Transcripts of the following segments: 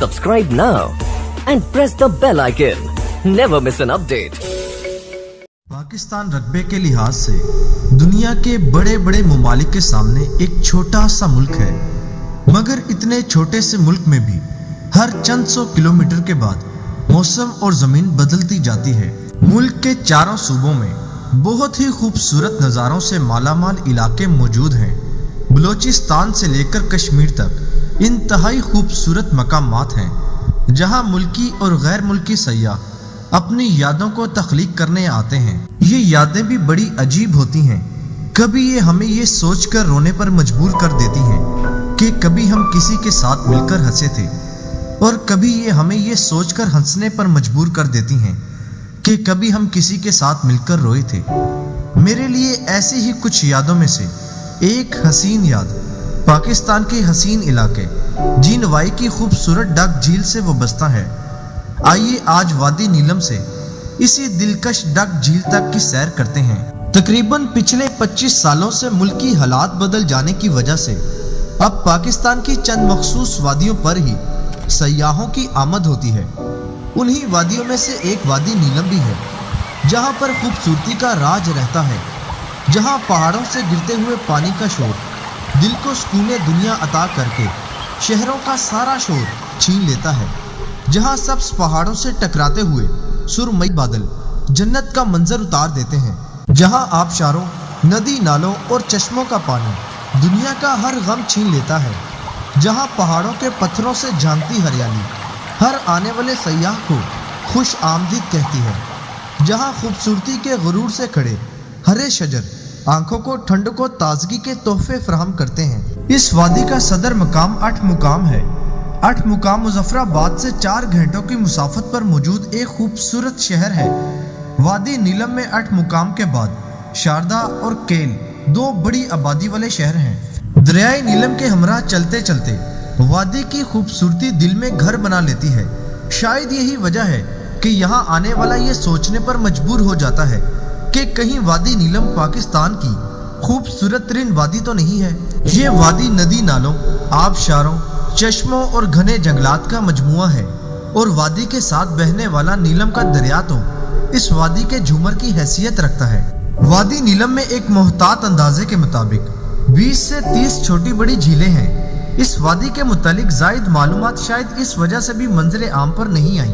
Subscribe now and press the bell icon. Never miss an update. Pakistan रकबे के लिहाज से दुनिया के बड़े बड़े मुमालिक के सामने एक छोटा सा मुल्क है, मगर इतने छोटे से मुल्क में भी हर चंद सौ किलोमीटर के बाद मौसम और जमीन बदलती जाती है। मुल्क के चारों सूबों में बहुत ही खूबसूरत नज़ारों से मालामाल इलाके मौजूद हैं। बलोचिस्तान से लेकर कश्मीर तक इंतहाई खूबसूरत मकामात हैं, जहां मुल्की और गैर मुल्की सयाह अपनी यादों को तख्लीक करने आते हैं। ये यादें भी बड़ी अजीब होती हैं। कभी ये हमें ये सोचकर रोने पर मजबूर कर देती हैं कि कभी हम किसी के साथ मिलकर हंसे थे, और कभी ये हमें ये सोचकर हंसने पर मजबूर कर देती हैं कि कभी हम किसी के साथ मिलकर रोए थे। मेरे लिए ऐसी ही कुछ यादों में से एक हसीन याद पाकिस्तान के हसीन इलाके जीनवाई की खूबसूरत डक झील से वाबस्ता है। आइए आज वादी नीलम से इसी दिलकश डक झील तक की सैर करते हैं। तकरीबन पिछले 25 सालों से मुल्की हालात बदल जाने की वजह से अब पाकिस्तान की चंद मखसूस वादियों पर ही सयाहों की आमद होती है। उन्हीं वादियों में से एक वादी नीलम भी है, जहां पर खूबसूरती का राज रहता है, जहां पहाड़ों से गिरते हुए पानी का शोर दिल को सुकून दुनिया अता करके शहरों का सारा शोर छीन लेता है, जहां सब्ज पहाड़ों से टकराते हुए सुरमई बादल जन्नत का मंजर उतार देते हैं, जहां आबशारों, नदी नालों और चश्मों का पानी दुनिया का हर गम छीन लेता है, जहां पहाड़ों के पत्थरों से झांकती हरियाली हर आने वाले सयाह को खुश आमदीद कहती है, जहां खूबसूरती के गुरूर से खड़े हरे शजर आंखों को ठंड को ताजगी के तोहफे फराहम करते हैं। इस वादी का सदर मकाम 8 मुकाम है। 8 मुकाम मुजफ्फराबाद से 4 घंटों की मुसाफत पर मौजूद एक खूबसूरत शहर है। वादी नीलम में 8 मुकाम के बाद शारदा और केल 2 बड़ी आबादी वाले शहर हैं। दरियाए नीलम के हमरा चलते चलते वादी की खूबसूरती दिल में घर बना लेती है। शायद यही वजह है कि यहाँ आने वाला ये सोचने पर मजबूर हो जाता है कि कहीं वादी नीलम पाकिस्तान की खूबसूरत तरीन वादी तो नहीं है। ये वादी नदी नालों, आबशारों, चश्मों और घने जंगलात का मजमुआ है, और वादी के साथ बहने वाला नीलम का दरिया तो इस वादी के झूमर की हैसियत रखता है। वादी नीलम में एक मोहतात अंदाजे के मुताबिक 20 से 30 छोटी बड़ी झीलें हैं। इस वादी के मुतालिक जायद मालूमात शायद इस वजह से भी मंजरे आम पर नहीं आई,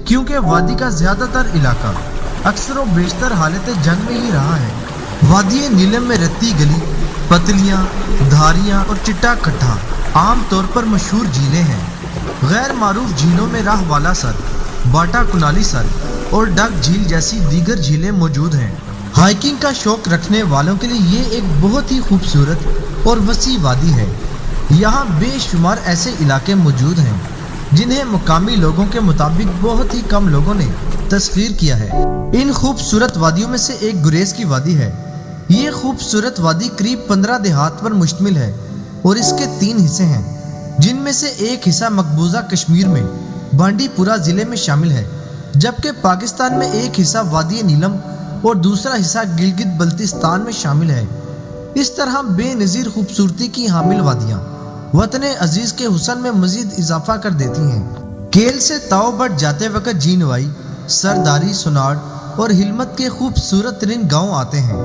क्योंकि वादी का ज्यादातर इलाका अक्सर और बेशतर हालत जंग में ही रहा है। वादी नीलम में रत्ती गली, पतलियां, धारियां और चिट्टा कट्ठा आम तौर पर मशहूर झीलें हैं। गैर मारूफ झीलों में राह वाला सर, बाटा कुनाली सर और डक झील जैसी दीगर झीलें मौजूद हैं। हाइकिंग का शौक रखने वालों के लिए ये एक बहुत ही खूबसूरत और वसी वादी है। यहाँ बेशुमार ऐसे इलाके मौजूद हैं जिन्हें मुकामी लोगों के मुताबिक बहुत ही कम लोगों ने तस्खीर किया है। इन खूबसूरत वादियों में से एक गुरेज की वादी है। ये खूबसूरत वादी करीब 15 देहात पर मुश्तमिल है और इसके 3 हिस्से हैं, जिनमें से एक हिस्सा मकबूजा कश्मीर में बांडीपुरा जिले में शामिल है, जबकि पाकिस्तान में एक हिस्सा वादी नीलम और दूसरा हिस्सा गिलगित बल्तिस्तान में शामिल है। इस तरह बेनज़ीर खूबसूरती की हामिल वादियाँ वतने अजीज के हुस्न में मजीद इजाफा कर देती हैं। केल से ताओ बट जाते वक्त जीनवाई, सरदारी, सुनाड़ और हिलमत के खूबसूरत तरीन गाँव आते हैं।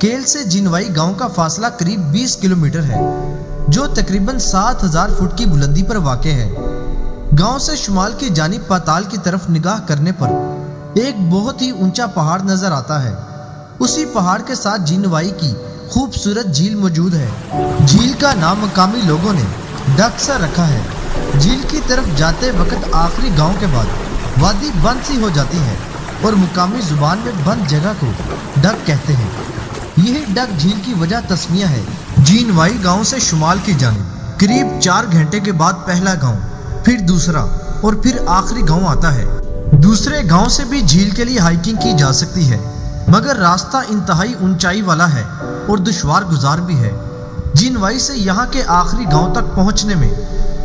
केल से जीनवाई गाँव का फासला करीब 20 किलोमीटर है, जो तकरीबन 7000 फुट की बुलंदी पर वाक़ है। गाँव से शुमाल की जानिब पाताल की तरफ निगाह करने पर एक बहुत ही ऊंचा पहाड़ नजर आता है। उसी पहाड़ के साथ जीनवाई की खूबसूरत झील मौजूद है। झील का नाम मकामी लोगों ने डक सा रखा है। झील की तरफ जाते वक्त आखिरी गांव के बाद वादी बंद सी हो जाती है और मुकामी जुबान में बंद जगह को डक कहते हैं। यही डक झील की वजह तस्मिया है। जीनवाई गांव से शुमाल की जानिब करीब 4 घंटे के बाद पहला गांव, फिर दूसरा और फिर आखिरी गांव आता है। दूसरे गांव से भी झील के लिए हाइकिंग की जा सकती है, मगर रास्ता इंतहाई ऊंचाई वाला है और दुश्वार गुजार भी है। जीनवाई से यहाँ के आखिरी गांव तक पहुँचने में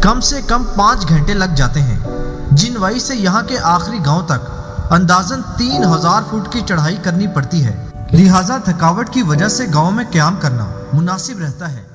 कम से कम 5 घंटे लग जाते हैं। जीनवाई से यहाँ के आखिरी गांव तक अंदाजन 3000 फुट की चढ़ाई करनी पड़ती है, लिहाजा थकावट की वजह से गांव में क्याम करना मुनासिब रहता है।